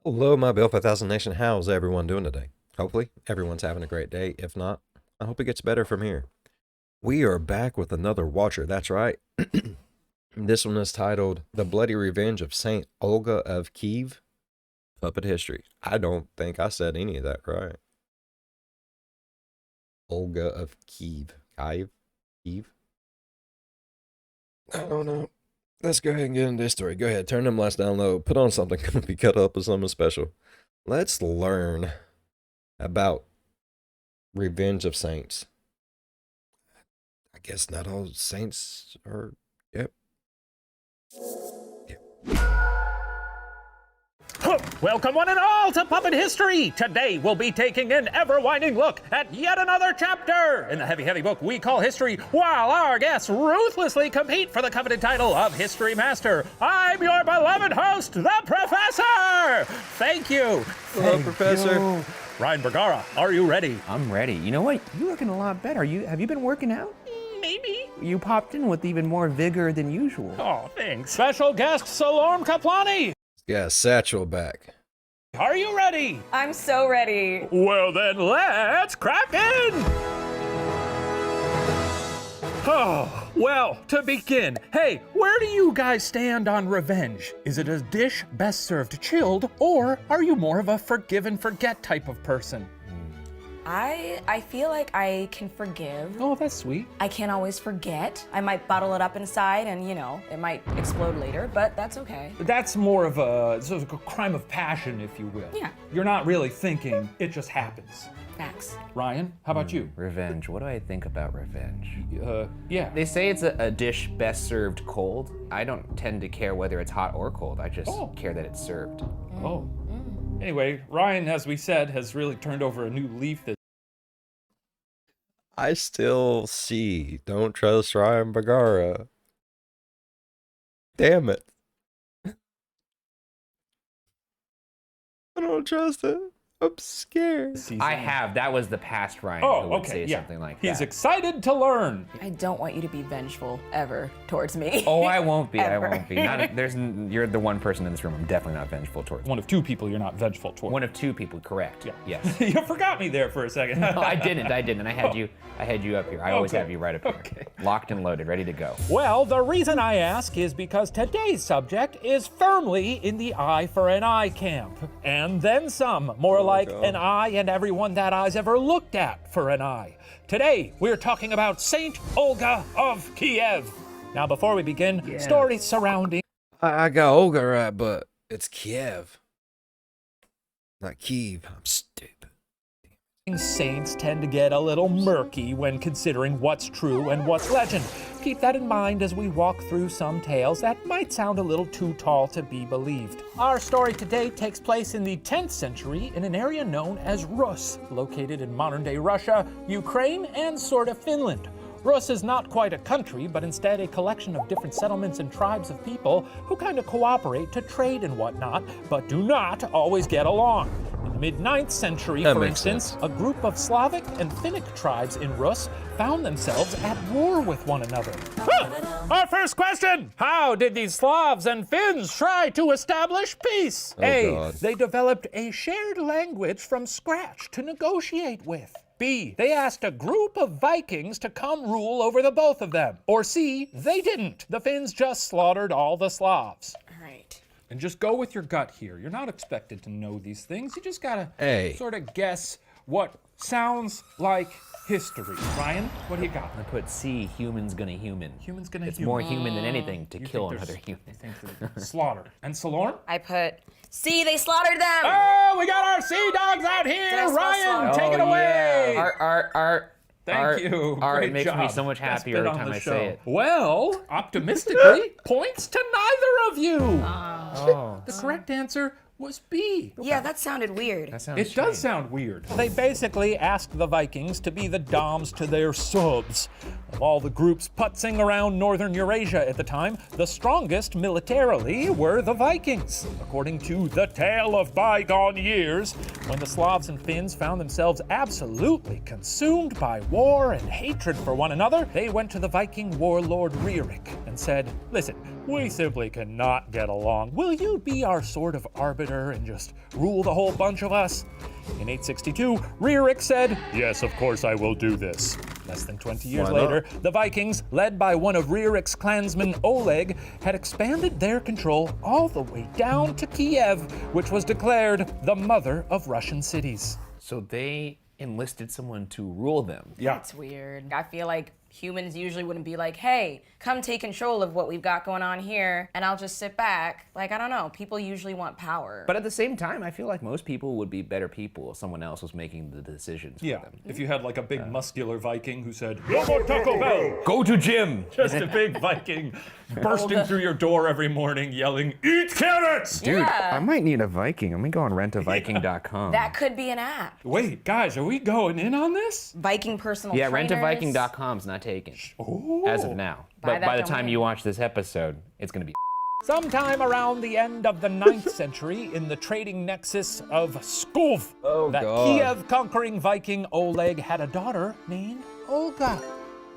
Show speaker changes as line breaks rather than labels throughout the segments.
Hello, my Bill 5000 Nation. How's everyone doing today? Hopefully, everyone's having a great day. If not, I hope it gets better from here. We are back with another Watcher. That's right. This one is titled The Bloody Revenge of Saint Olga of Kiev. Puppet History. I don't think I said any of that right. Olga of Kiev. Kiev? I don't know. Let's go ahead and get into this story. Go ahead, turn them lights down low. Put on something. Gonna be cut up with something special. Let's learn about Revenge of Saints. I guess not all saints are. Yep.
Welcome one and all to Puppet History! Today we'll be taking an ever-winding look at yet another chapter in the heavy book we call history, while our guests ruthlessly compete for the coveted title of History Master. I'm your beloved host, the Professor! Thank you!
Hello, Professor.
Ryan Bergara, are you ready?
I'm ready. You know what? You're looking a lot better. Have you been working out?
Maybe.
You popped in with even more vigor than usual.
Oh, thanks. Special guest Salorm Kaplani,
Yeah, satchel back.
are you ready?
I'm so ready.
Well then, let's crack in! Oh, well, to begin, hey, where do you guys stand on revenge? Is it a dish best served chilled, or are you more of a forgive and forget type of person?
I feel like I can forgive.
Oh, that's sweet.
I can't always forget. I might bottle it up inside and, it might explode later, but that's okay.
That's more of a sort of a crime of passion, if you will.
Yeah.
You're not really thinking, it just happens.
Facts.
Ryan, how about you?
Revenge. What do I think about revenge?
Yeah.
They say it's a dish best served cold. I don't tend to care whether it's hot or cold. I just care that it's served.
Oh. Anyway, Ryan, as we said, has really turned over a new leaf this.
I still see. Don't trust Ryan Bergara. Damn it. I don't trust it. I'm scared.
I have. That was the past Ryan who
Oh,
would
okay,
say
yeah.
something like
He's
that.
excited to learn.
I don't want you to be vengeful ever towards me.
Oh, I won't be. I
Ever.
won't be. You're the one person in this room I'm definitely not vengeful towards.
One of two people you're not vengeful toward.
One of two people, correct.
Yeah.
Yes.
You forgot me there for a second.
No, I didn't. I had you up here. I always
Okay.
have you right up here.
Okay.
Locked and loaded, ready to go.
Well, the reason I ask is because today's subject is firmly in the eye for an eye camp. And then some, more like
God.
an eye and everyone that eye's ever looked at for an eye. Today, we're talking about Saint Olga of Kiev. Now, before we begin, stories surrounding
I got Olga right, but it's Kiev. Not Kiev. I'm stupid.
saints tend to get a little murky when considering what's true and what's legend. Keep that in mind as we walk through some tales that might sound a little too tall to be believed. Our story today takes place in the 10th century in an area known as Rus, located in modern-day Russia, Ukraine, and sort of Finland. Rus is not quite a country, but instead a collection of different settlements and tribes of people who kind of cooperate to trade and whatnot, but do not always get along. In the mid-9th century,
That
for
makes
instance,
sense.
a group of Slavic and Finnic tribes in Rus found themselves at war with one another. Our first question: how did these Slavs and Finns try to establish peace?
Oh,
A,
God.
they developed a shared language from scratch to negotiate with. B, they asked a group of Vikings to come rule over the both of them. Or C, they didn't. The Finns just slaughtered all the Slavs.
All right.
And just go with your gut here. You're not expected to know these things. You just gotta
Hey.
sort of guess what sounds like history. Ryan, what do you got?
I put C, humans gonna human.
Humans gonna
It's
human.
more human than anything to
You
kill
think
another
there's-
human.
you think there's slaughter. And Salorn?
I put, see, they slaughtered them.
Oh, we got our sea dogs out here.
Did I spell
Ryan,
slaughter?
take it away.
Yeah. Art.
Thank you.
Art
Great
makes me
job.
so much
Best
happier
bit
every
on
time
the
I
show.
say it.
Well, optimistically, points to neither of you.
Oh.
The correct answer was B.
Yeah, that sounded weird.
That sounds
It does sound weird. They basically asked the Vikings to be the doms to their subs. Of all the groups putzing around northern Eurasia at the time, the strongest militarily were the Vikings. According to the tale of bygone years, when the Slavs and Finns found themselves absolutely consumed by war and hatred for one another, they went to the Viking warlord Ririk and said, "Listen, We simply cannot get along. Will you be our sort of arbiter and just rule the whole bunch of us? In 862, Ririk said, "Yes, of course I will do this." Less than 20 years
Why not?
later, the Vikings, led by one of Ririk's clansmen, Oleg, had expanded their control all the way down to Kiev, which was declared the mother of Russian cities.
So they enlisted someone to rule them.
That's weird. I feel like humans usually wouldn't be like, hey, come take control of what we've got going on here, and I'll just sit back. Like, I don't know. People usually want power.
But at the same time, I feel like most people would be better people if someone else was making the decisions for them.
If you had like a big muscular Viking who said, "No more Taco Bell!"
Go to gym!
Just a big Viking bursting through your door every morning yelling, "Eat carrots!"
Dude,
Yeah.
I might need a Viking. Let me go on rentaviking.com.
That could be an app.
Wait, guys, are we going in on this?
Viking personal
Yeah,
trainers.
rentaviking.com's not taken as of now.
Buy
But
that
by the time
domain.
you watch this episode, it's gonna be.
Sometime around the end of the 9th century, in the trading nexus of Pskov, that
God.
Kiev-conquering Viking Oleg had a daughter named Olga.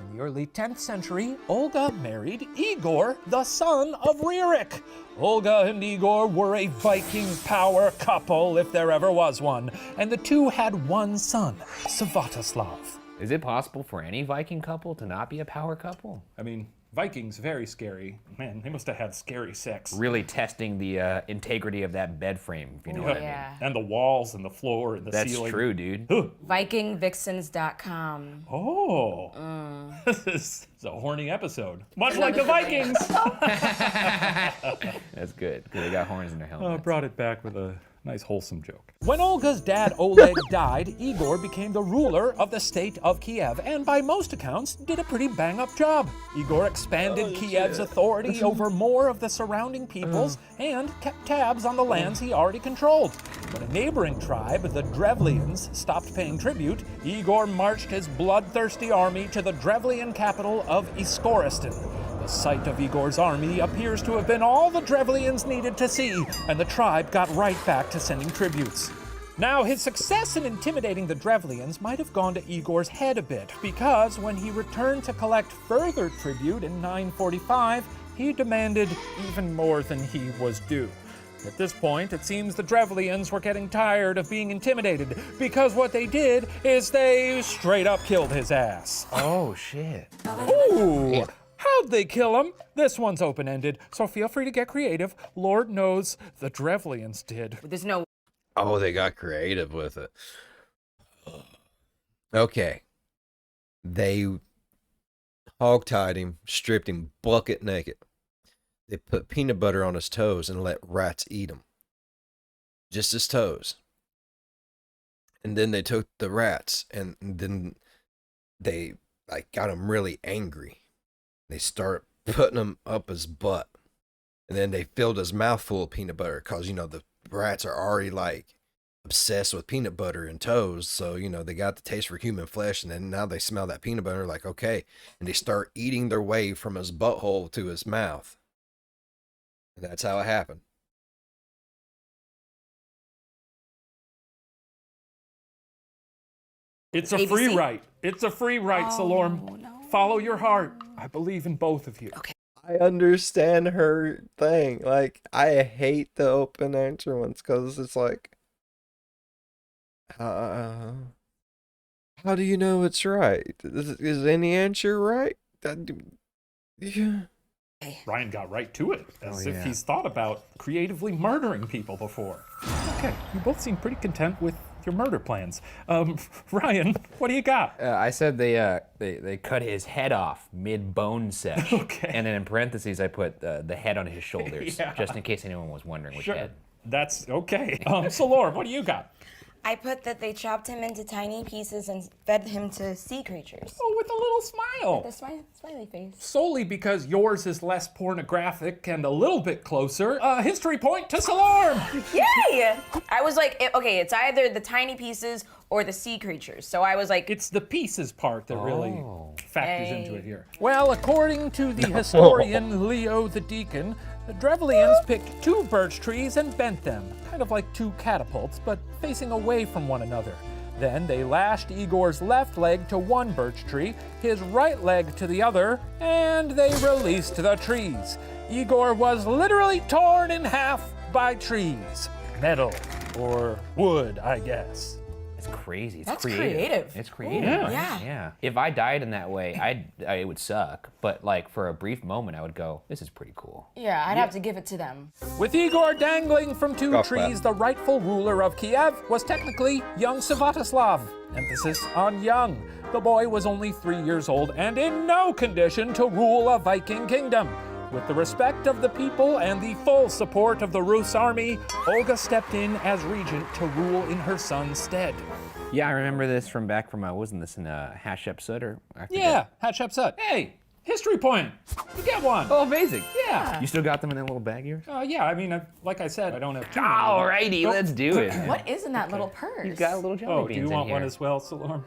In the early 10th century, Olga married Igor, the son of Ririk. Olga and Igor were a Viking power couple, if there ever was one, and the two had one son, Svatoslav.
Is it possible for any Viking couple to not be a power couple?
I mean, Vikings, very scary. Man, they must have had scary sex.
Really testing the integrity of that bed frame, if you know what I mean.
Yeah.
And the walls and the floor and the
That's
ceiling.
true, dude.
VikingVixens.com.
Oh, this is a horny episode. Much like the Vikings.
That's good, because they got horns in their helmets.
Brought it back with a nice wholesome joke. When Olga's dad Oleg died, Igor became the ruler of the state of Kiev, and by most accounts, did a pretty bang-up job. Igor expanded Kiev's authority over more of the surrounding peoples and kept tabs on the lands he already controlled. When a neighboring tribe, the Drevlians, stopped paying tribute, Igor marched his bloodthirsty army to the Drevlian capital of Iskoristan. The sight of Igor's army appears to have been all the Drevlians needed to see, and the tribe got right back to sending tributes. Now, his success in intimidating the Drevlians might have gone to Igor's head a bit, because when he returned to collect further tribute in 945, he demanded even more than he was due. At this point, it seems the Drevlians were getting tired of being intimidated, because what they did is they straight up killed his ass.
Oh, shit.
Ooh! How'd they kill him? This one's open-ended, so feel free to get creative. Lord knows the Drevlians did.
There's no
Oh, they got creative with it. Okay. They hogtied him, stripped him bucket naked. They put peanut butter on his toes and let rats eat him. Just his toes. And then they took the rats and then they got him really angry. They start putting him up his butt. And then they filled his mouth full of peanut butter because, the rats are already obsessed with peanut butter and toes. So, they got the taste for human flesh. And then now they smell that peanut butter like, okay. And they start eating their way from his butthole to his mouth. And that's how it happened.
It's a
ABC.
free write. It's a free write, Salorm.
no.
Follow your heart. I believe in both of you.
Okay.
I understand her thing. I hate the open answer ones because it's how do you know it's right? Is any answer right? Yeah.
Ryan got right to it, as if
yeah.
he's thought about creatively murdering people before. Okay, you both seem pretty content with your murder plans. Ryan, what do you got?
I said they cut his head off mid-bone sesh.
Okay.
And then in parentheses, I put the head on his shoulders,
Yeah.
just in case anyone was wondering which head.
That's okay. Salorm, what do you got?
I put that they chopped him into tiny pieces and fed him to sea creatures.
Oh, with a little smile.
The smiley face.
Solely because yours is less pornographic and a little bit closer. History point to Salorm.
Yay! I was like, okay, it's either the tiny pieces or the sea creatures. So I was like,
It's the pieces part that really factors
Hey.
into it here. Well, according to the historian Leo the Deacon, the Drevlians picked 2 birch trees and bent them, kind of like 2 catapults, but facing away from one another. Then they lashed Igor's left leg to one birch tree, his right leg to the other, and they released the trees. Igor was literally torn in half by trees. Metal or wood, I guess.
It's crazy. It's
That's
creative.
creative.
It's creative.
Yeah.
right?
Yeah.
Yeah. If I died in that way, it would suck. But like for a brief moment, I would go, "This is pretty cool."
Yeah, I'd have to give it to them.
With Igor dangling from two
Golf
trees,
clap.
the rightful ruler of Kiev was technically young Svatoslav. Emphasis on young. The boy was only 3 years old and in no condition to rule a Viking kingdom. With the respect of the people and the full support of the Rus army, Olga stepped in as regent to rule in her son's stead.
Yeah, I remember this from back from wasn't this in a Hatshepsut or? I forget.
Yeah, Hatshepsut. Hey, history point. You get one.
Oh, amazing.
Yeah.
You still got them in that little bag of yours?
Yeah, I mean, like I said, I don't have too many.
Alrighty, let's do it.
What is in that little purse?
He's got a little jelly
Oh,
beans
do you
in
want
here.
one as well, Salorm?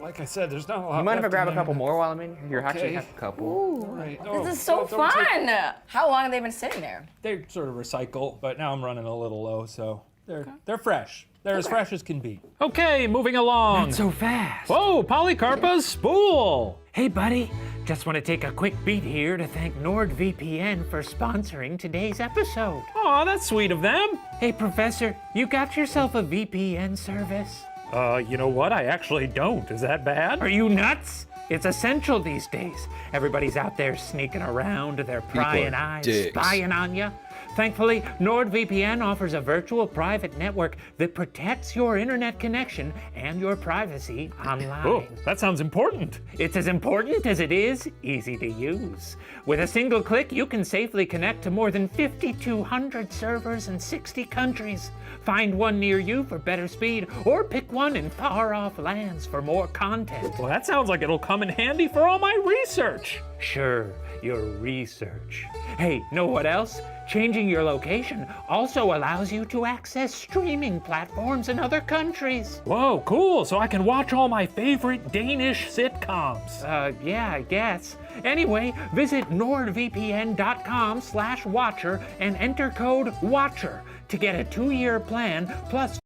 Like I said, there's not a lot.
You mind if I
left
grab
in
a couple
there.
more while I'm in here? Here, actually
Okay.
have a couple.
All right. Oh,
This is so
don't take-
fun. How long have they been sitting there?
They sort of recycle, but now I'm running a little low, so they're fresh. They're as fresh as can be. Okay, moving along.
So fast.
Whoa, Polycarpa's spool.
Hey, buddy. Just want to take a quick beat here to thank NordVPN for sponsoring today's episode.
Aw, that's sweet of them.
Hey, Professor, you got yourself a VPN service?
You know what? I actually don't. Is that bad?
Are you nuts? It's essential these days. Everybody's out there sneaking around, they're prying eyes,
dicks.
spying on you. Thankfully, NordVPN offers a virtual private network that protects your internet connection and your privacy online.
Oh, that sounds important.
It's as important as it is easy to use. With a single click, you can safely connect to more than 5,200 servers in 60 countries. Find one near you for better speed, or pick one in far-off lands for more content.
Well, that sounds like it'll come in handy for all my research.
Sure, your research. Hey, know what else? Changing your location also allows you to access streaming platforms in other countries.
Whoa, cool. So I can watch all my favorite Danish sitcoms.
Yeah, I guess. Anyway, visit nordvpn.com/watcher and enter code WATCHER to get a 2-year plan plus.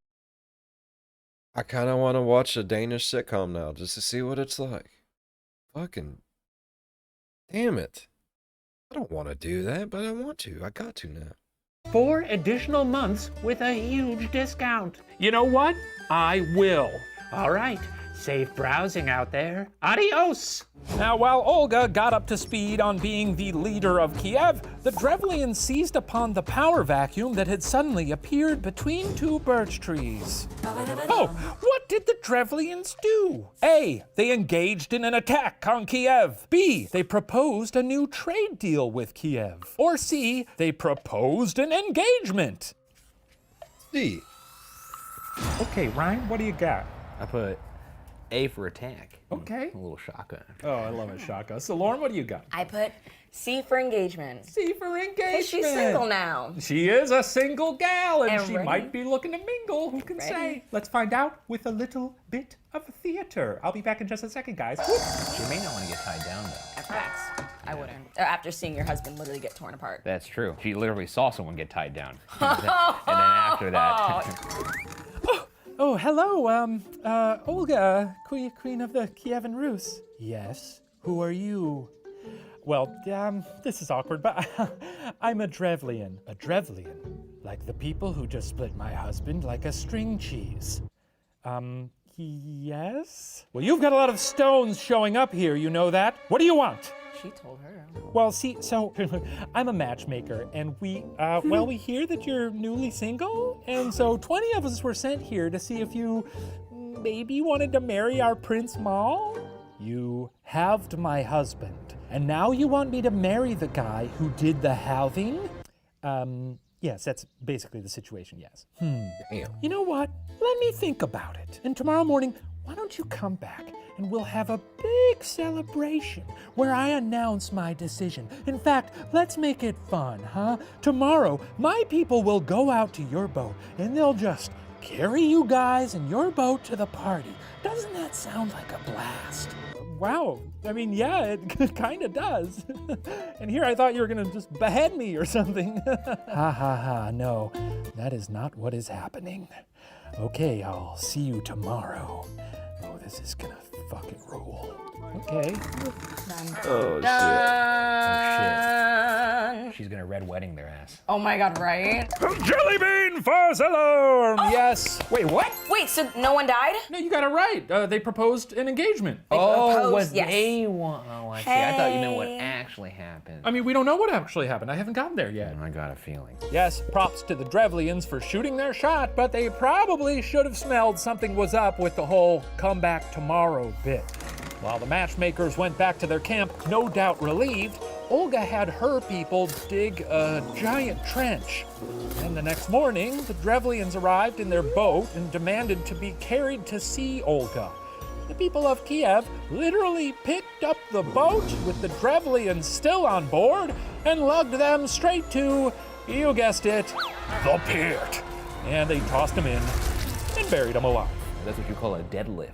I kind of want to watch a Danish sitcom now just to see what it's like. Fucking damn it. I don't want to do that, but I want to. I got to now.
4 additional months with a huge discount.
You know what? I will.
All right, safe browsing out there. Adios!
Now, while Olga got up to speed on being the leader of Kiev, the Drevlians seized upon the power vacuum that had suddenly appeared between two birch trees. Oh, what did the Drevlians do? A, they engaged in an attack on Kiev. B, they proposed a new trade deal with Kiev. Or C, they proposed an engagement.
See,
Okay, Ryan, what do you got?
I put A for attack.
Okay.
A little shotgun.
Oh, I love it, Shaka. So, Lauren, what do you got?
I put C for engagement.
C for engagement.
'Cause she's single now.
She is a single gal, and
And
she
ready.
might be looking to mingle. Who can say?
Ready.
Let's find out with a little bit of theater. I'll be back in just a second, guys.
She may not want to get tied down though.
Facts. I wouldn't. After seeing your husband literally get torn apart.
That's true. She literally saw someone get tied down. And then after that.
Oh, hello, Olga, Queen of the Kievan Rus. Yes, who are you? Well, this is awkward, but I'm a Drevlian. A Drevlian? Like the people who just split my husband like a string cheese. Yes? Well, you've got a lot of stones showing up here, you know that? What do you want?
She told her.
Well, see, so I'm a matchmaker, and we hear that you're newly single, and so 20 of us were sent here to see if you maybe wanted to marry our Prince Mal. You halved my husband, and now you want me to marry the guy who did the halving? Yes, that's basically the situation, yes.
damn.
You know what? Let me think about it. And tomorrow morning, why don't you come back and we'll have a big celebration where I announce my decision. In fact, let's make it fun, huh? Tomorrow, my people will go out to your boat and they'll just carry you guys in your boat to the party. Doesn't that sound like a blast? Wow, I mean, yeah, it kind of does. And here I thought you were gonna just behead me or something. Ha ha ha, no, that is not what is happening. Okay, I'll see you tomorrow. Oh, this is gonna fucking rule. Okay.
Oh,
Dun.
She's gonna red wedding their ass.
Oh my god, right?
Jelly bean false alarm! Yes.
Wait, what?
Wait, so no one died?
No, you got it right. They proposed an engagement.
proposed,
what
yes.
they want. Oh, I see. I thought you meant what
Hey.
actually happened.
I mean, we don't know what actually happened. I haven't gotten there yet.
I got a feeling.
Yes, props to the Drevlians for shooting their shot, but they probably should have smelled something was up with the whole come back tomorrow bit. While the matchmakers went back to their camp, no doubt relieved, Olga had her people dig a giant trench. And the next morning, the Drevlians arrived in their boat and demanded to be carried to see Olga. The people of Kiev literally picked up the boat with the Drevlians still on board and lugged them straight to, you guessed it, the pit. And they tossed him in and buried him alive.
That's what you call a deadlift.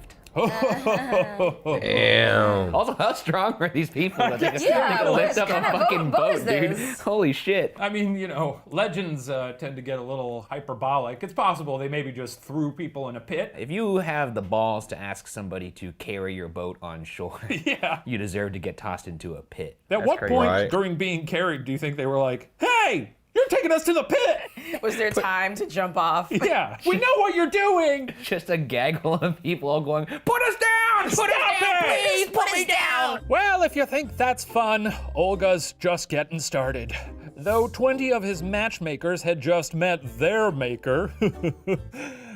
Damn.
Also, how strong are these people that they
Yeah,
can lift
what
up a
kind of
fucking
boat is
boat, dude?
this?
Holy shit.
I mean, you know, legends tend to get a little hyperbolic. It's possible they maybe just threw people in a pit.
If you have the balls to ask somebody to carry your boat on shore,
Yeah.
you deserve to get tossed into a pit.
At
That's
what
crazy.
point
Right.
during being carried do you think they were like, hey, you're taking us to the pit?
Was there time to jump off?
Yeah, we know what you're doing.
Just a gaggle of people all going, put us down! Put
Stop
us down,
it!
please! Put me down!
Well, if you think that's fun, Olga's just getting started. Though 20 of his matchmakers had just met their maker,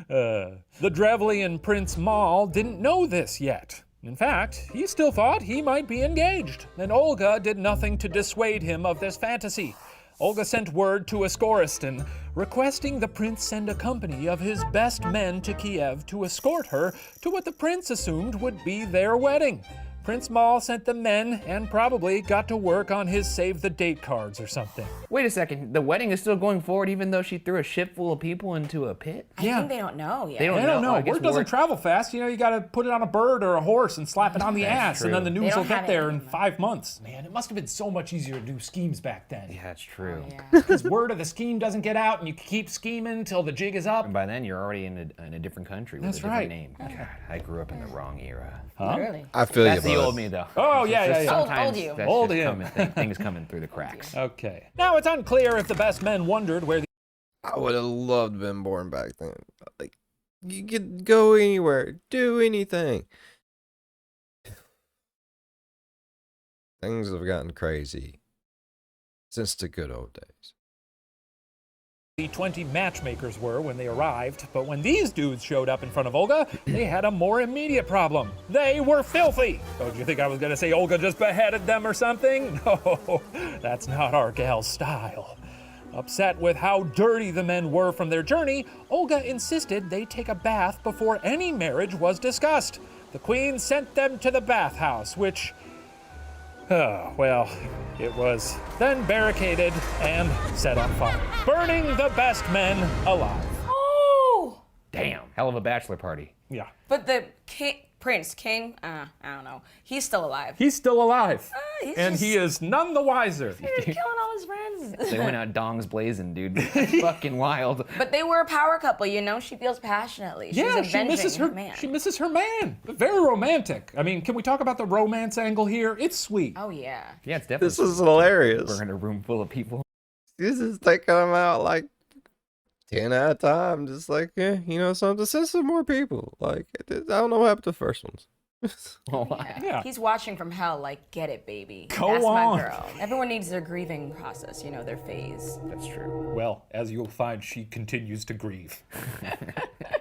the Drevlian Prince Mal didn't know this yet. In fact, he still thought he might be engaged, and Olga did nothing to dissuade him of this fantasy. Olga sent word to Iskoristan, requesting the prince send a company of his best men to Kiev to escort her to what the prince assumed would be their wedding. Prince Mal sent the men and probably got to work on his save the date cards or something.
Wait a second, the wedding is still going forward even though she threw a ship full of people into a pit?
I think they don't know yet.
They don't
I don't
know.
know.
I guess
Word doesn't
word-
travel fast. You know, you got to put it on a bird or a horse and slap it on the ass, and then the news
don't
will get
have it
there in
anymore.
5 months. Man, it must have been so much easier to do schemes back then.
Yeah, that's true.
Yeah.
Because word of the scheme doesn't get out, and you keep scheming till the jig is up.
And by then, you're already in a different country with
That's
a different
right.
name. God, I grew up in the wrong era.
Really?
I feel
That's
you,
the
bud.
old me, though.
Oh,
It's
yeah,
just
yeah, yeah.
Old
Sometimes
you.
that's
Old
just
him.
things coming through the cracks.
Okay. Now, it's unclear if the best men wondered where the
I would have loved been born back then. Like, you could go anywhere, do anything. Things have gotten crazy since the good old days.
20 matchmakers were when they arrived, but when these dudes showed up in front of Olga, they had a more immediate problem. They were filthy. Oh, do you think I was gonna say Olga just beheaded them or something? No, that's not our gal's style. Upset with how dirty the men were from their journey, Olga insisted they take a bath before any marriage was discussed. The queen sent them to the bathhouse, which, well, it was then barricaded and set on fire, burning the best men alive.
Oh!
Damn, hell of a bachelor party.
Yeah.
But the king, I don't know. He's still alive.
He's still alive.
He's
And
just-
he is none the wiser.
He's killing all his friends.
They went out dongs blazing, dude. That's fucking wild.
But they were a power couple, you know? She feels passionately. She's
Yeah,
avenging
she misses her
man.
She misses her man. Very romantic. I mean, can we talk about the romance angle here? It's sweet.
Oh, yeah.
Yeah, it's definitely.
This is hilarious.
We're in a room full of people.
This is taking them out like 10 at a time. Just like, you know, something. Send some more people. Like, I don't know what happened to the first ones.
Oh,
Yeah.
He's watching from hell like, get it, baby.
Go
That's
on.
my girl. Everyone needs their grieving process, you know, their phase.
that's true.
Well, as you'll find, she continues to grieve.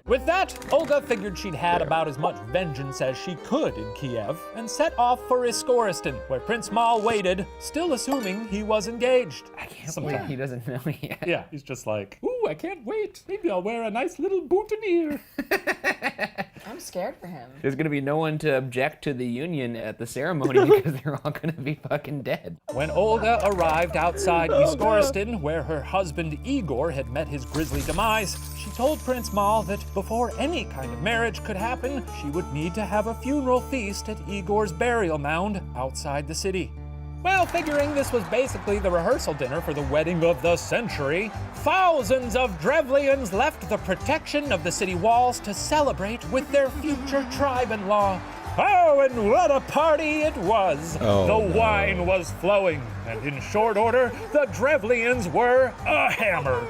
With that, Olga figured she'd had about as much vengeance as she could in Kiev and set off for Iskoristan, where Prince Mal waited, still assuming he was engaged.
I can't
Sometime.
wait. He doesn't know yet.
Yeah, he's just like, ooh, I can't wait. Maybe I'll wear a nice little boutonniere.
I'm scared for him.
There's gonna be no one to object to the union at the ceremony because they're all gonna be fucking dead.
When Olga arrived outside Iskoristan, where her husband Igor had met his grisly demise, she told Prince Mal that before any kind of marriage could happen, she would need to have a funeral feast at Igor's burial mound outside the city. Well, figuring this was basically the rehearsal dinner for the wedding of the century, thousands of Drevlians left the protection of the city walls to celebrate with their future tribe-in-law. Oh, and what a party it was!
Oh,
The
no.
wine was flowing, and in short order, the Drevlians were hammered.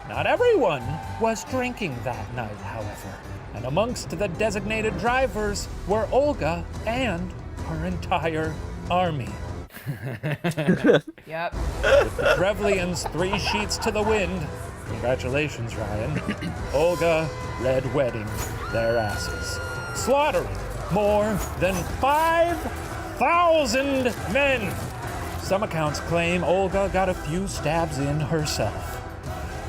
Not everyone was drinking that night, however, and amongst the designated drivers were Olga and her entire army.
Yep.
Drevlians 3 sheets to the wind. Congratulations, Ryan. Olga red wedding their asses, slaughtering more than 5,000 men. Some accounts claim Olga got a few stabs in herself.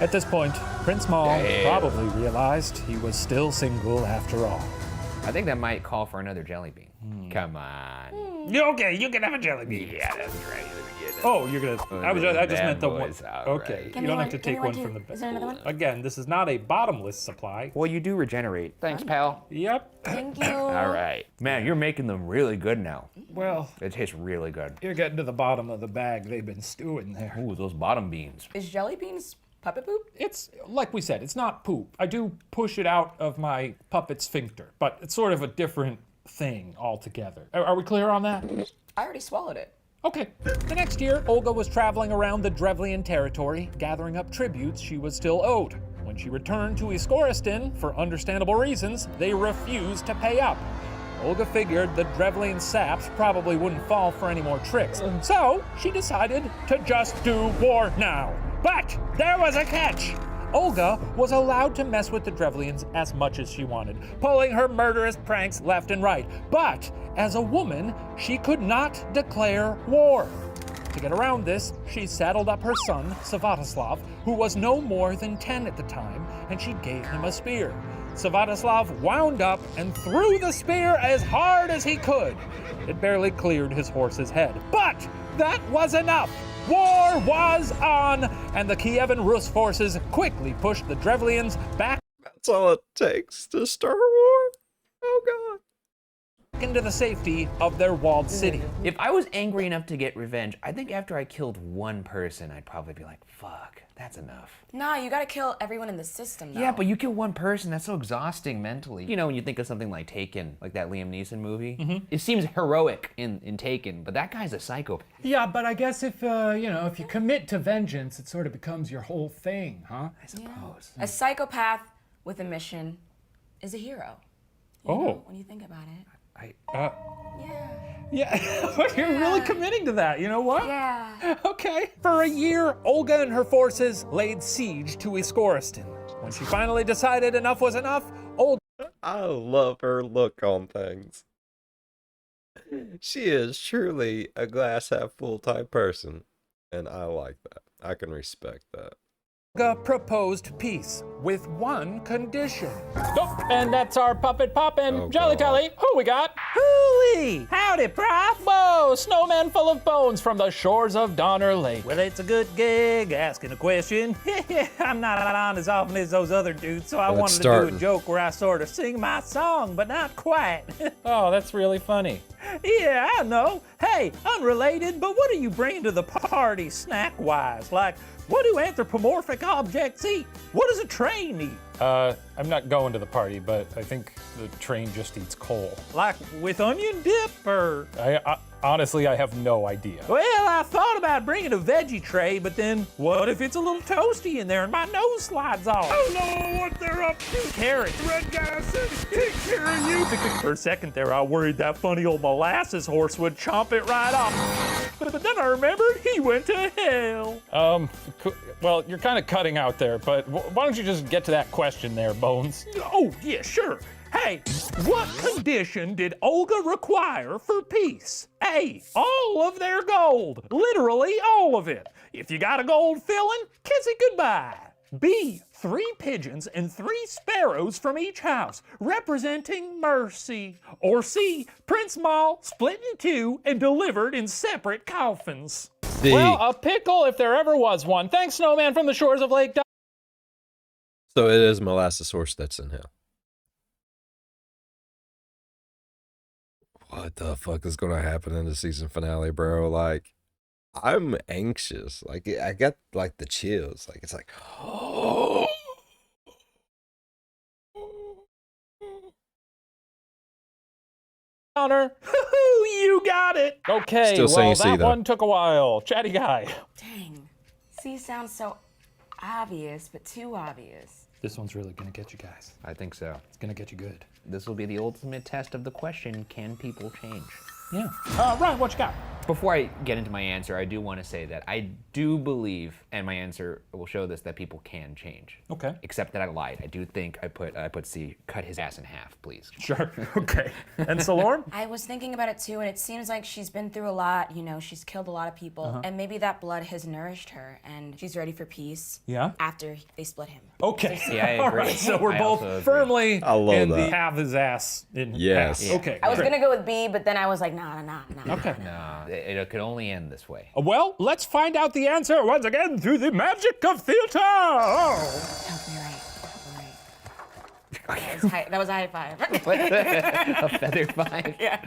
At this point, Prince Maul probably realized he was still single after all.
I think that might call for another jelly bean. Come on.
Okay, you can have a jelly bean.
Yeah, that's right.
Oh, you're gonna. I just meant the one.
boys, all
Okay,
right.
you don't have to take one from the
Is there another one?
Again, this is not a bottomless supply.
Well, you do regenerate. Thanks, pal.
Yep.
Thank you.
All right. Man, you're making them really good now.
Well,
It tastes really good.
you're getting to the bottom of the bag. They've been stewing there.
Ooh, those bottom beans.
Is jelly beans puppet poop?
It's like we said, it's not poop. I do push it out of my puppet sphincter, but it's sort of a different thing altogether. Are we clear on that?
I already swallowed it.
Okay. The next year, Olga was traveling around the Drevlian territory, gathering up tributes she was still owed. When she returned to Iskoristan, for understandable reasons, they refused to pay up. Olga figured the Drevlian saps probably wouldn't fall for any more tricks, so she decided to just do war now. But there was a catch. Olga was allowed to mess with the Drevlians as much as she wanted, pulling her murderous pranks left and right. But as a woman, she could not declare war. To get around this, she saddled up her son, Svatoslav, who was no more than 10 at the time, and she gave him a spear. Svatoslav wound up and threw the spear as hard as he could. It barely cleared his horse's head. But that was enough. War was on, and the Kievan Rus forces quickly pushed the Drevlians back
That's all it takes to start a war. Oh God.
into the safety of their walled city.
If I was angry enough to get revenge, I think after I killed one person, I'd probably be like, fuck, that's enough.
Nah, you gotta kill everyone in the system, though.
Yeah, but you kill one person, that's so exhausting mentally. You know, when you think of something like Taken, like that Liam Neeson movie, it seems heroic in Taken, but that guy's a psychopath.
Yeah, but I guess if if you commit to vengeance, it sort of becomes your whole thing, huh?
I suppose.
A psychopath with a mission is a hero. You know, when you think about it. Yeah.
Yeah, you're really committing to that, you know what?
Yeah.
Okay. For a year, Olga and her forces laid siege to Iskoristan. When she finally decided enough was enough, Olga
I love her look on things. She is truly a glass half full type person, and I like that. I can respect that.
proposed peace with one condition. Oh, and that's our puppet pop and
Oh,
Jolly
God.
Telly. Who we got? Hooey! Howdy, Prof. Whoa, snowman full of bones from the shores of Donner Lake. Well, it's a good gig asking a question. I'm not on as often as those other dudes, so I
Well, it's
wanted to do
starting.
a joke where I sort of sing my song, but not quite. Oh, that's really funny. Yeah, I know. Hey, unrelated, but what are you bringing to the party snack-wise? Like, what do anthropomorphic objects eat? What does a train eat? I'm not going to the party, but I think the train just eats coal. Like with onion dip, or? Honestly, I have no idea. Well, I thought about bringing a veggie tray, but then what if it's a little toasty in there and my nose slides off? I don't know what they're up to. Carrots. Red guy said take care of you. For a second there, I worried that funny old molasses horse would chomp it right off. But then I remembered he went to hell. Well, you're kind of cutting out there, but why don't you just get to that question there, Bones? Oh, yeah, sure. Hey, what condition did Olga require for peace? A, all of their gold. Literally all of it. If you got a gold filling, kiss it goodbye. B, 3 pigeons and 3 sparrows from each house, representing mercy. Or C, Prince Maul split in 2 and delivered in separate coffins.
D.
Well, a pickle if there ever was one. Thanks, Snowman from the shores of Lake
So it is molasses horse that's in hell. What the fuck is gonna happen in the season finale, bro? Like, I'm anxious. Like, I get like the chills. Like, it's like, oh.
Honor. You got it. Okay,
Still saying C,
that
though.
one took a while. Chatty guy.
Dang. C sounds so obvious, but too obvious.
This one's really gonna get you guys.
I think so.
It's gonna get you good.
This will be the ultimate test of the question, can people change?
Yeah. Ryan, what you got?
Before I get into my answer, I do want to say that I do believe, and my answer will show this, that people can change.
Okay.
Except that I lied. I do think I put C, cut his ass in half, please.
Sure. Okay. And Salorn?
I was thinking about it too, and it seems like she's been through a lot. You know, she's killed a lot of people, and maybe that blood has nourished her, and she's ready for peace.
Yeah.
After they split him.
Okay.
Yeah, I
All
agree.
right, so we're
I
both
also agree.
firmly
I love
in the
that.
half his ass in
Yes.
half.
Yeah.
Okay.
I was
great.
gonna go with B, but then I was like, nah.
Okay.
No, it could only end this way.
Well, let's find out the answer once again through the magic of theater. Oh.
Help me right. That was a high five.
A feather five.
Yeah.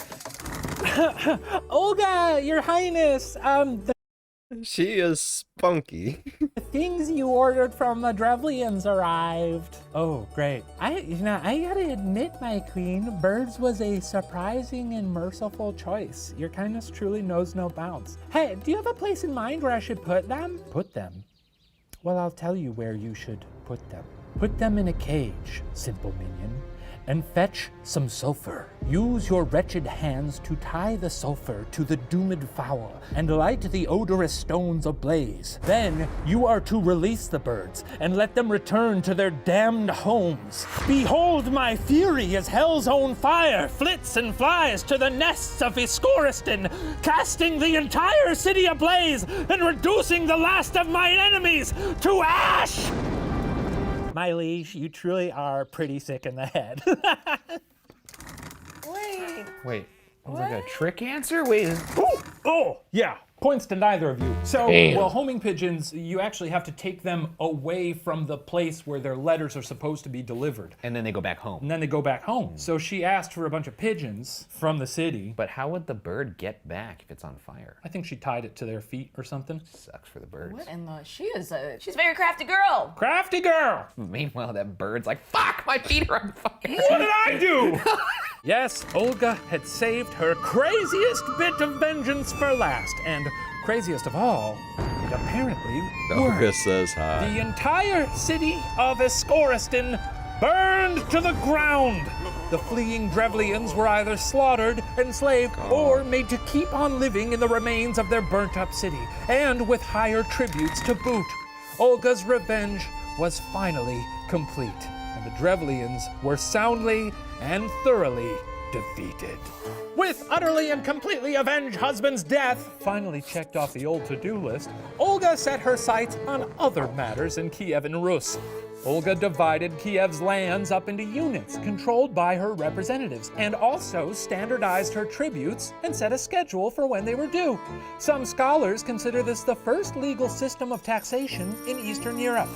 Olga, Your Highness, the
She is spunky.
things you ordered from the Drevlians arrived. Oh, great. I gotta admit, my queen, birds was a surprising and merciful choice. Your kindness truly knows no bounds. Hey, do you have a place in mind where I should put them? Put them? Well, I'll tell you where you should put them. Put them in a cage, simple minion, and fetch some sulfur. Use your wretched hands to tie the sulfur to the doomed fowl and light the odorous stones ablaze. Then you are to release the birds and let them return to their damned homes. Behold my fury as hell's own fire flits and flies to the nests of Iskoristan, casting the entire city ablaze and reducing the last of my enemies to ash! My liege, you truly are pretty sick in the head.
Wait, was like a trick answer? Wait,
Oh, yeah. Points to neither of you. So, well, homing pigeons, you actually have to take them away from the place where their letters are supposed to be delivered.
and then they go back home.
And then they go back home. So she asked for a bunch of pigeons from the city.
But how would the bird get back if it's on fire?
I think she tied it to their feet or something.
Sucks for the birds.
What in the? She's a very crafty girl.
Crafty girl!
Meanwhile, that bird's like, fuck, my feet are on fire.
What did I do? Yes, Olga had saved her craziest bit of vengeance for last. And craziest of all, it apparently
Olga
worked.
says hi.
The entire city of Iskoristan burned to the ground. The fleeing Drevlians were either slaughtered, enslaved, or made to keep on living in the remains of their burnt-up city, and with higher tributes to boot. Olga's revenge was finally complete, and the Drevlians were soundly and thoroughly defeated. With utterly and completely avenge husband's death finally checked off the old to-do list, Olga set her sights on other matters in Kiev and Rus. Olga divided Kiev's lands up into units controlled by her representatives and also standardized her tributes and set a schedule for when they were due. Some scholars consider this the first legal system of taxation in Eastern Europe.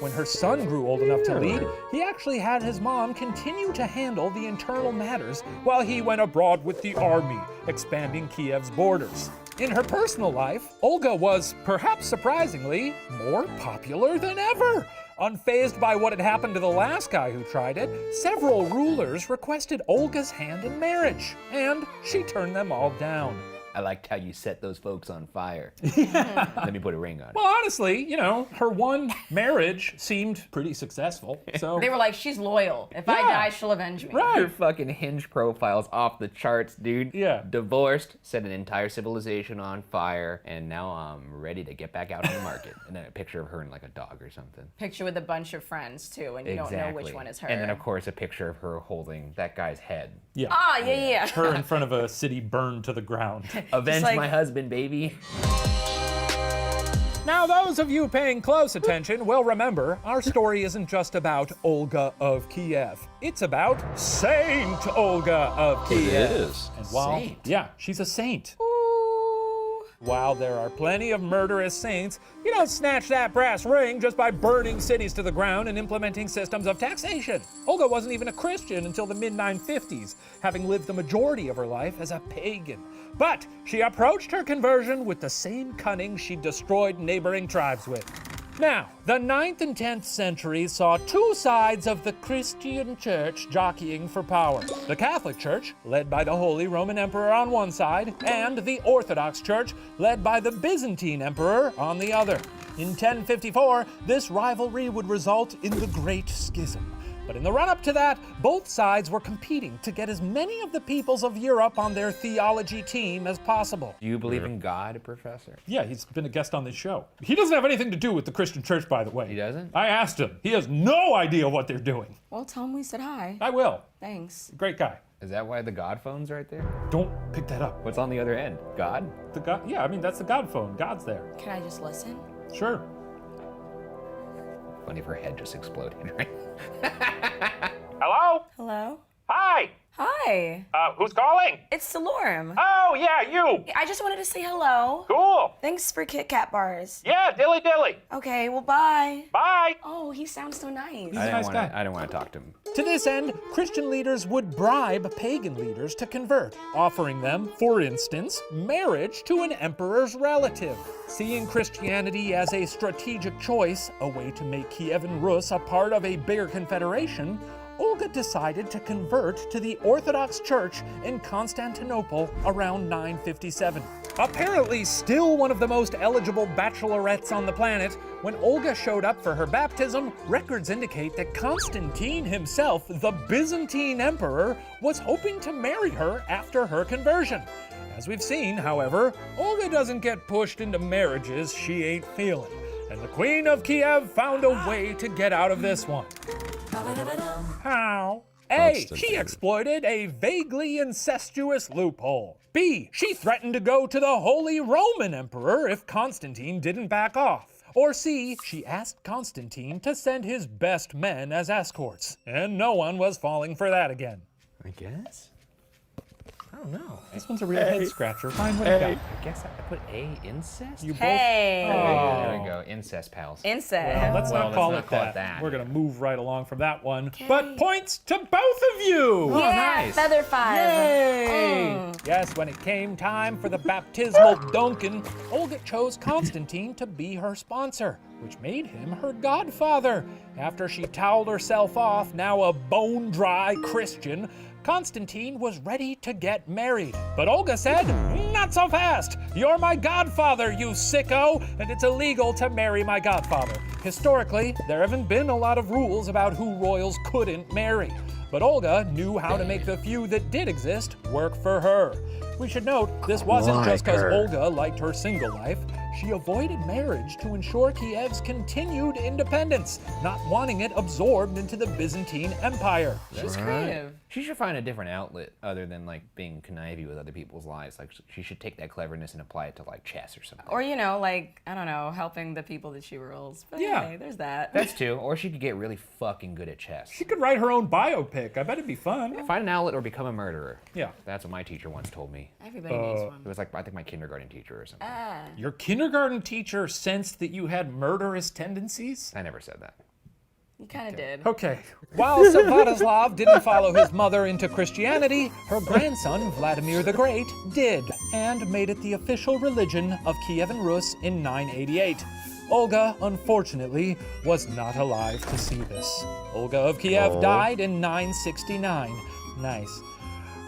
When her son grew old enough to lead, he actually had his mom continue to handle the internal matters while he went abroad with the army, expanding Kiev's borders. In her personal life, Olga was, perhaps surprisingly, more popular than ever. Unfazed by what had happened to the last guy who tried it, several rulers requested Olga's hand in marriage, and she turned them all down.
I liked how you set those folks on fire. Let me put a ring on it.
Well, honestly, you know, her one marriage seemed pretty successful, so...
They were like, she's loyal. If I
Yeah.
die, she'll avenge me.
Your
Right.
fucking Hinge profile's off the charts, dude.
Yeah.
Divorced, set an entire civilization on fire, and now I'm ready to get back out on the market. And then a picture of her and like a dog or something.
Picture with a bunch of friends too, and you don't know which one is her.
And then of course a picture of her holding that guy's head.
Yeah.
Ah, yeah.
Her in front of a city burned to the ground.
Avenge
like-
my husband, baby.
Now, those of you paying close attention will remember our story isn't just about Olga of Kiev. It's about Saint Olga of Kiev.
It is.
And while,
Saint?
yeah, she's a saint. While there are plenty of murderous saints, you don't snatch that brass ring just by burning cities to the ground and implementing systems of taxation. Olga wasn't even a Christian until the mid-950s, having lived the majority of her life as a pagan. But she approached her conversion with the same cunning she destroyed neighboring tribes with. Now, the 9th and 10th centuries saw two sides of the Christian church jockeying for power. The Catholic Church, led by the Holy Roman Emperor on one side, and the Orthodox Church, led by the Byzantine Emperor on the other. In 1054, this rivalry would result in the Great Schism. But in the run-up to that, both sides were competing to get as many of the peoples of Europe on their theology team as possible.
Do you believe in God, Professor?
Yeah, he's been a guest on this show. He doesn't have anything to do with the Christian church, by the way.
He doesn't?
I asked him. He has no idea what they're doing.
Well, tell him we said hi.
I will.
Thanks.
Great guy.
Is that why the God phone's right there?
Don't pick that up.
What's on the other end? God?
The God? Yeah, I mean, that's the God phone. God's there.
Can I just listen?
Sure.
Funny if her head just exploded, right?
Hello?
Hello?
Hi.
Hi.
Who's calling?
It's Delorme.
Oh, yeah, you.
I just wanted to say hello.
Cool.
Thanks for Kit Kat bars.
Yeah, dilly dilly.
Okay, well, bye.
Bye.
Oh, he sounds so nice.
He's a nice guy.
I didn't want to talk to him.
To this end, Christian leaders would bribe pagan leaders to convert, offering them, for instance, marriage to an emperor's relative. Seeing Christianity as a strategic choice, a way to make Kiev and Rus a part of a bigger confederation, Olga decided to convert to the Orthodox Church in Constantinople around 957. Apparently still one of the most eligible bachelorettes on the planet, when Olga showed up for her baptism, records indicate that Constantine himself, the Byzantine emperor, was hoping to marry her after her conversion. As we've seen, however, Olga doesn't get pushed into marriages she ain't feeling, and the Queen of Kiev found a way to get out of this one. How? A. She exploited a vaguely incestuous loophole. B. She threatened to go to the Holy Roman Emperor if Constantine didn't back off. Or C. She asked Constantine to send his best men as escorts. And no one was falling for that again.
I guess? I don't know.
This one's a real head scratcher. Fine, what do you got?
I guess I put A, incest?
You both.
Hey.
There we go. Incest pals.
Incest.
Well, let's not call it that.
that.
We're gonna move right along from that one. But points to both of you!
Oh,
Yeah,
nice.
feather five.
Yay! Yes, when it came time for the baptismal Duncan, Olga chose Constantine to be her sponsor, which made him her godfather. After she toweled herself off, now a bone-dry Christian, Constantine was ready to get married. But Olga said, "Not so fast! You're my godfather, you sicko, and it's illegal to marry my godfather." Historically, there haven't been a lot of rules about who royals couldn't marry. But Olga knew how to make the few that did exist work for her. We should note, this wasn't just because Olga liked her single life. She avoided marriage to ensure Kiev's continued independence, not wanting it absorbed into the Byzantine Empire.
She's creative.
She should find a different outlet other than like being conniving with other people's lives. Like she should take that cleverness and apply it to like chess or something.
Or, you know, like, I don't know, helping the people that she rules. But
Yeah.
hey, there's that.
That's two. Or she could get really fucking good at chess.
She could write her own biopic. I bet it'd be fun.
Find an outlet or become a murderer.
Yeah.
That's what my teacher once told me.
Everybody needs
It
one.
was like, I think my kindergarten teacher or something.
Your kindergarten teacher sensed that you had murderous tendencies?
I never said that.
You kind of did.
Okay. While Svatoslav didn't follow his mother into Christianity, her grandson, Vladimir the Great, did, and made it the official religion of Kiev and Rus in 988. Olga, unfortunately, was not alive to see this. Olga of Kiev died in 969. Nice.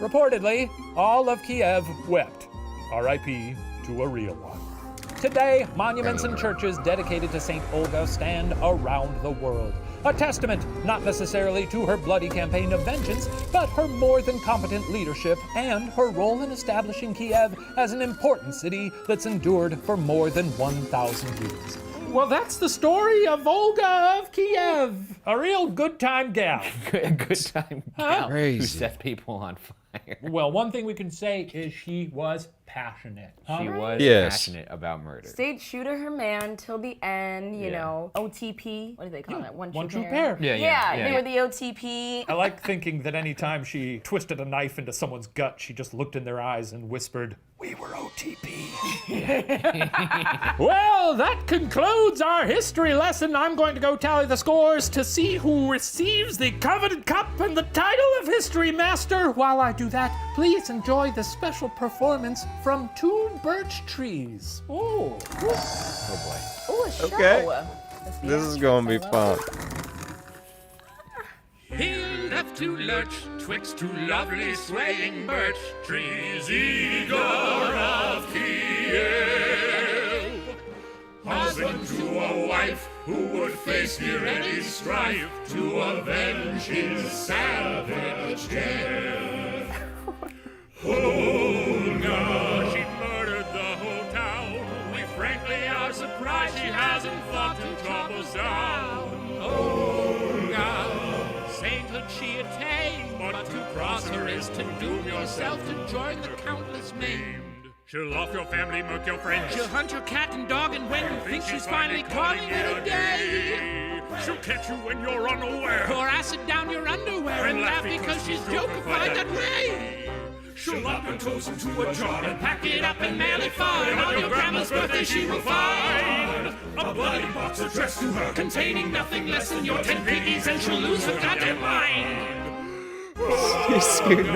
Reportedly, all of Kiev wept. R.I.P. to a real one. Today, monuments and churches dedicated to St. Olga stand around the world. A testament not necessarily to her bloody campaign of vengeance, but her more than competent leadership and her role in establishing Kiev as an important city that's endured for more than 1,000 years. Well, that's the story of Olga of Kiev. A real good time gal.
Good time gal who
Crazy.
set people on fire.
Well, one thing we can say is she was passionate.
She was
Yes.
passionate about murder.
Stayed true to her man till the end, you
Yeah.
know. OTP. What do they call it?
One true pair.
Yeah, they were the OTP.
I like thinking that anytime she twisted a knife into someone's gut, she just looked in their eyes and whispered, "We were OTP." Well, that concludes our history lesson. I'm going to go tally the scores to see who receives the coveted cup and the title of History Master. While I do that, please enjoy the special performance from two birch trees. Oh.
Oh boy.
Ooh, a show.
Okay. This is gonna be fun.
He'll left to lurch twixt two lovely swaying birch trees, Igor of Kiev. Husband to a wife who would face here any strife to avenge his savage death. Olga, she murdered the whole town. We frankly are surprised she hasn't fought to drop us down. Olga, sainthood she attained, but to cross her is to doom yourself to join the countless maimed. She'll off your family, murk your friends. She'll hunt your cat and dog, and when you think she's finally calling it a day, she'll catch you when you're unaware. Pour acid down your underwear and laugh because she's jokified that way. She'll lock your toes into a jar and pack it up and mail it far. And on your grandma's birthday she will find a bloody box addressed to her, containing nothing less than your 10 piggies, and she'll lose her goddamn mind.
You're scared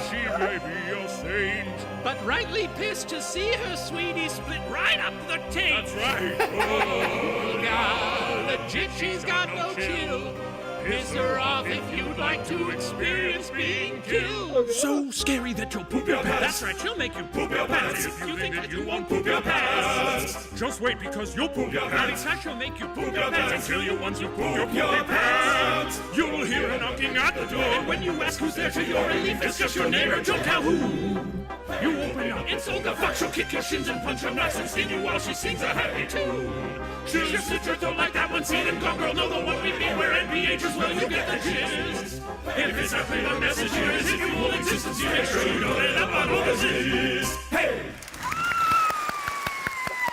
She may be your saint, but rightly pissed to see her sweetie split right up the taint. That's right. Olga, legit, she's got no chill. Piss her off if you'd like to experience being killed. So scary that you'll poop your pants. That's right, she'll make you poop your pants. If you think that you won't poop your pants, just wait because you'll poop your pants. In fact, she'll make you poop your pants until you once you poop your pants. You'll hear a knocking at the door, and when you ask who's there, to your relief, it's just your neighbor. Don't tell who. You open up, it's Olga fuck. She'll kick your shins and punch your nuts and sting you while she sings a happy tune. She'll just sit your throat like that one scene and Gone Girl, know the one we mean, where NPHs, well, you get the gist. If it's not clear, the message here is if you will existence, you make sure you know that up on Olga's is. Hey!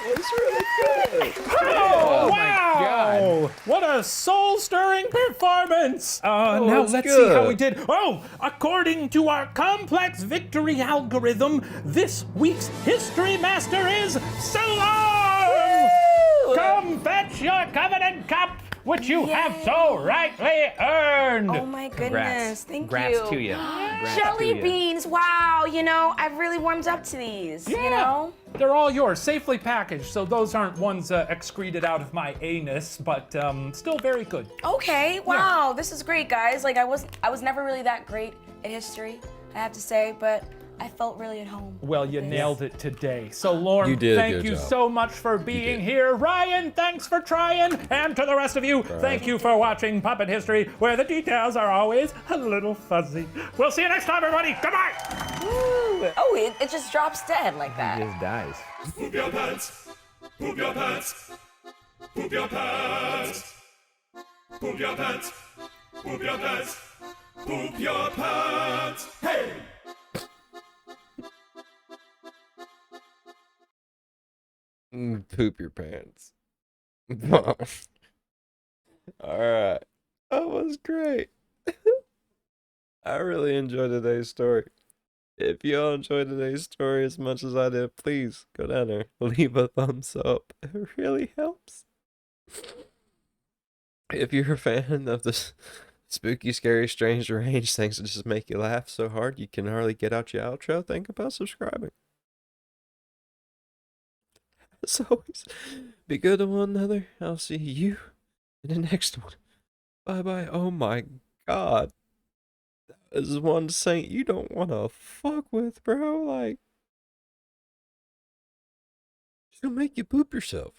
It's really good.
Oh, wow!
God.
What a soul-stirring performance! Now
it's
let's see how
good.
we did. Oh, according to our complex victory algorithm, this week's history master is Salon! Come fetch your covenant cup, which you have so rightly earned.
Oh my goodness,
Congrats.
thank
Congrats
you.
to you. Congrats
Jelly
to you.
beans, wow, you know, I've really warmed up to these, you know?
They're all yours, safely packaged, so those aren't ones excreted out of my anus, but still very good.
Okay, wow, this is great, guys. Like, I was never really that great at history, I have to say, but I felt really at home.
Well, you nailed it today. So, Lauren,
You did a
thank
good
you
job.
so much for being
did.
here. Ryan, thanks for trying. And to the rest of you, thank you for watching Puppet History, where the details are always a little fuzzy. We'll see you next time, everybody. Goodbye.
Oh, it just drops dead like that.
Just dies.
Poop your pants! Poop your pants! Poop your pants! Poop your pants! Poop your pants! Poop your pants! Hey!
Poop your pants. Alright. That was great. I really enjoyed today's story. If y'all enjoyed today's story as much as I did, please go down there, leave a thumbs up. It really helps. If you're a fan of this spooky, scary, strange, deranged things that just make you laugh so hard you can hardly get out your outro, think about subscribing. As always, be good to one another. I'll see you in the next one. Bye bye. Oh my god. That is one saint you don't want to fuck with, bro. Like, she'll make you poop yourself.